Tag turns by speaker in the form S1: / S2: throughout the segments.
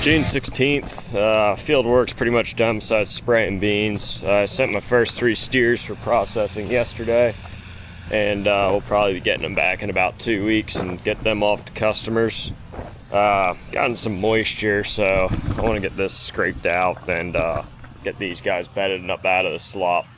S1: June 16th, field work's pretty much done besides spraying beans. I sent my first 3 steers for processing yesterday, and we'll probably be getting them back in about 2 weeks and get them off to customers. Gotten some moisture, so I want to get this scraped out and get these guys bedded up out of the slop.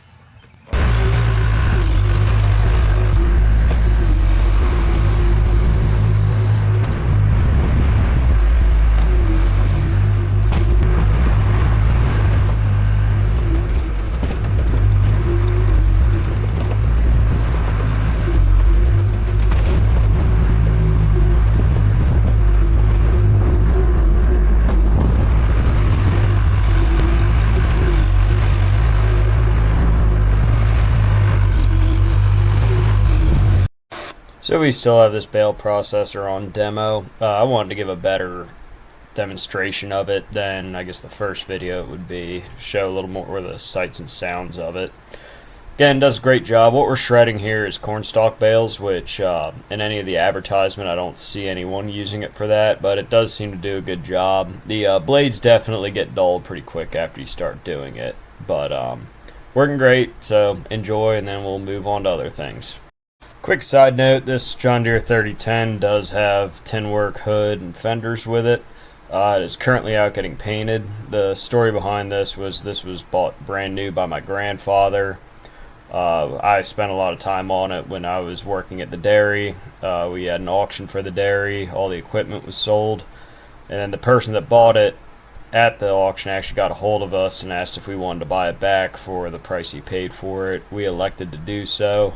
S1: So we still have this bale processor on demo. I wanted to give a better demonstration of it than I guess the first video would be. Show a little more of the sights and sounds of it. Again, does a great job. What we're shredding here is cornstalk bales, which in any of the advertisement I don't see anyone using it for that, but it does seem to do a good job. The blades definitely get dull pretty quick after you start doing it, but working great, so enjoy, and then we'll move on to other things. Quick side note, this John Deere 3010 does have tin work hood and fenders with it. It is currently out getting painted. The story behind this was bought brand new by my grandfather. I spent a lot of time on it when I was working at the dairy. We had an auction for the dairy. All the equipment was sold. And then the person that bought it at the auction actually got a hold of us and asked if we wanted to buy it back for the price he paid for it. We elected to do so.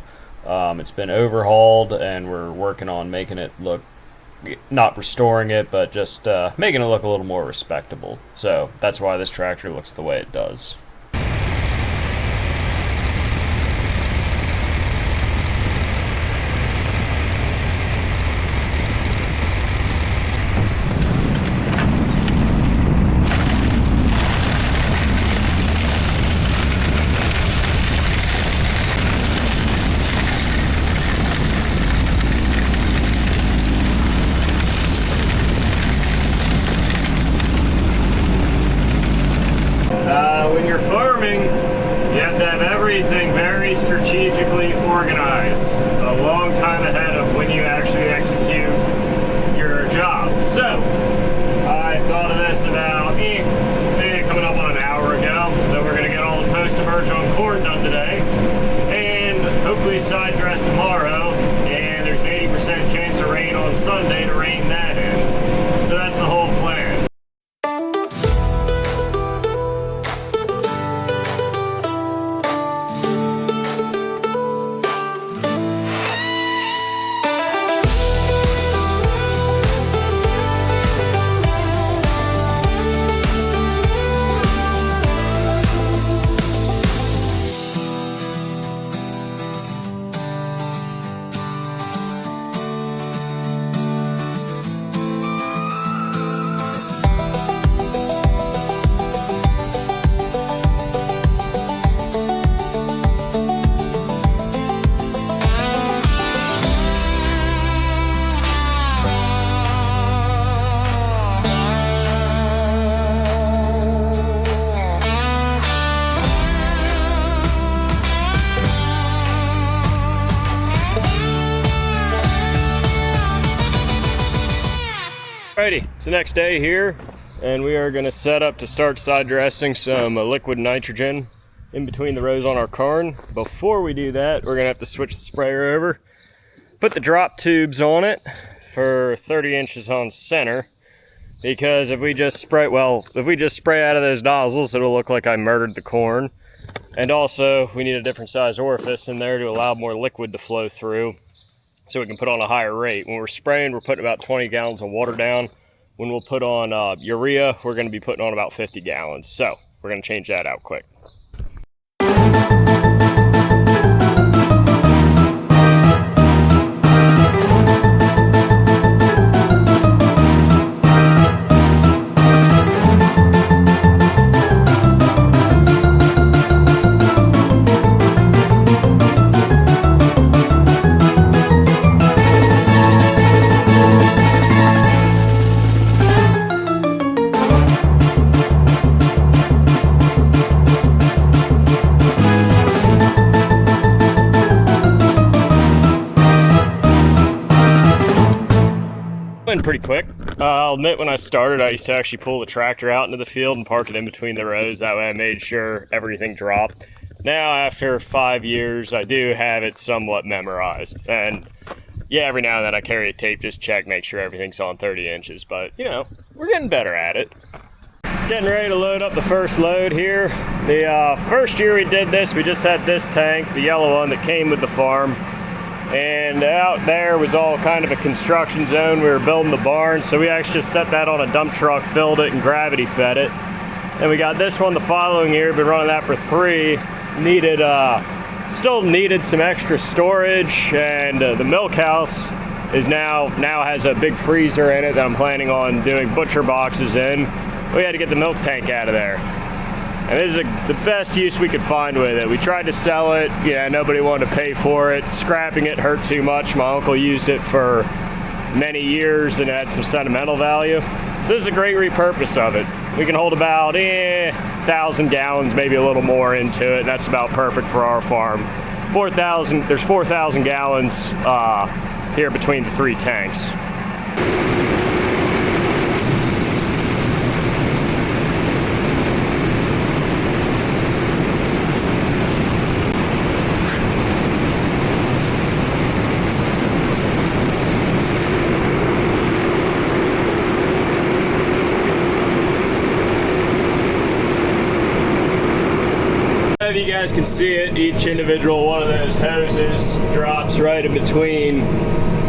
S1: It's been overhauled, and we're working on making it look, not restoring it, but just making it look a little more respectable. So that's why this tractor looks the way it does. When you're farming, you have to have everything very strategically organized a long time ahead of when you actually execute your job. So, I thought of this about coming up on an hour ago, that we're going to get all the post-emerge on corn done today, and hopefully side dress tomorrow, and there's an 80% chance of rain on Sunday to rain that in. So that's the whole plan. Alrighty, it's the next day here, and we are going to set up to start side dressing some liquid nitrogen in between the rows on our corn. Before we do that, we're going to have to switch the sprayer over, put the drop tubes on it for 30 inches on center, because if we just spray out of those nozzles, it'll look like I murdered the corn. And also, we need a different size orifice in there to allow more liquid to flow through, so we can put on a higher rate. When we're spraying, we're putting about 20 gallons of water down. When we'll put on urea, we're going to be putting on about 50 gallons. So we're going to change that out quick.
S2: been pretty quick. I'll admit when I started, I used to actually pull the tractor out into the field and park it in between the rows. That way I made sure everything dropped. Now, after 5 years, I do have it somewhat memorized. And yeah, every now and then I carry a tape, just check, make sure everything's on 30 inches. But, you know, we're getting better at it. Getting ready to load up the first load here. The first year we did this, we just had this tank, the yellow one that came with the farm. And out there was all kind of a construction zone. We were building the barn, so we actually just set that on a dump truck, filled it, and gravity fed it. And we got this one the following year, been running that for 3. Still needed some extra storage, and the milk house is now has a big freezer in it that I'm planning on doing butcher boxes in. We had to get the milk tank out of there. And this is the best use we could find with it. We tried to sell it, yeah, nobody wanted to pay for it. Scrapping it hurt too much. My uncle used it for many years and it had some sentimental value. So this is a great repurpose of it. We can hold about 1,000 gallons, maybe a little more into it. That's about perfect for our farm. There's 4,000 gallons here between the 3 tanks. If you guys can see it, each individual one of those hoses drops right in between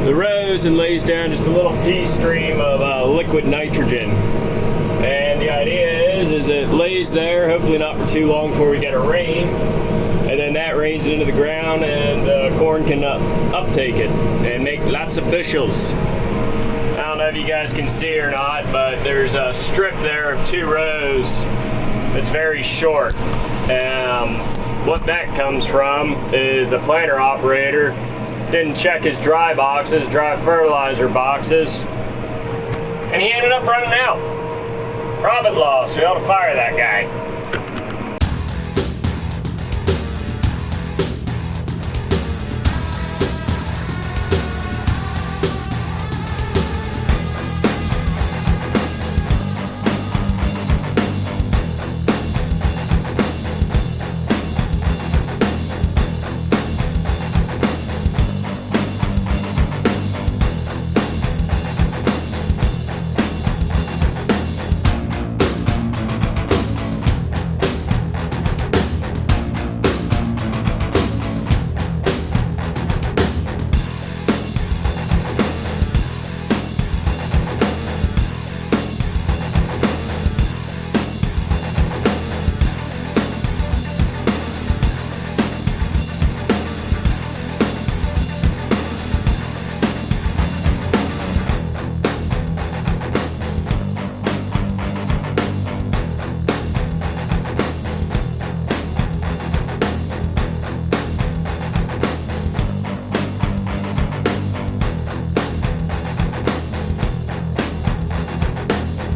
S2: the rows and lays down just a little pea stream of liquid nitrogen. And the idea is it lays there, hopefully not for too long before we get a rain, and then that rains into the ground and the corn can uptake it and make lots of bushels. I don't know if you guys can see or not, but there's a strip there of 2 rows that's very short. What that comes from is the planter operator didn't check his dry fertilizer boxes, and he ended up running out. Profit loss, we ought to fire that guy.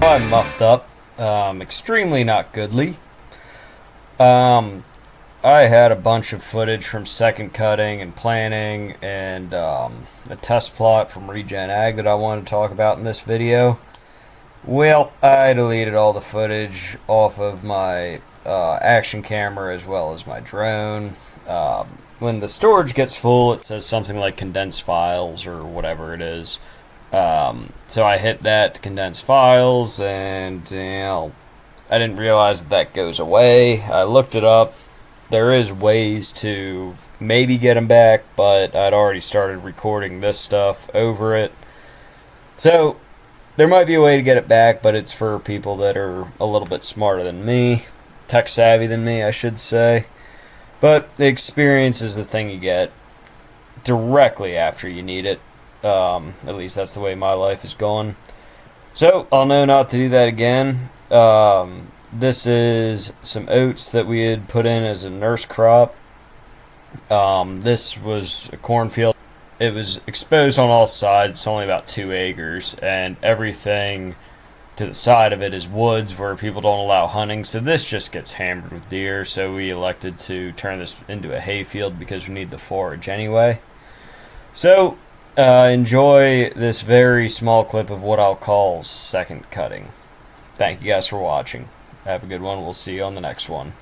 S1: I'm muffed up, extremely not goodly. I had a bunch of footage from second cutting and planning and a test plot from Regen Ag that I wanted to talk about in this video. Well, I deleted all the footage off of my action camera as well as my drone. When the storage gets full, it says something like condense files or whatever it is. So I hit that to condense files, and I didn't realize that goes away. I looked it up. There is ways to maybe get them back, but I'd already started recording this stuff over it. So there might be a way to get it back, but it's for people that are a little bit smarter than me, tech savvy than me, I should say. But the experience is the thing you get directly after you need it. At least that's the way my life is going. So I'll know not to do that again. This is some oats that we had put in as a nurse crop. This was a cornfield. It was exposed on all sides. It's only about 2 acres, and everything to the side of it is woods where people don't allow hunting. So this just gets hammered with deer. So we elected to turn this into a hay field because we need the forage anyway. So enjoy this very small clip of what I'll call second cutting. Thank you guys for watching. Have a good one. We'll see you on the next one.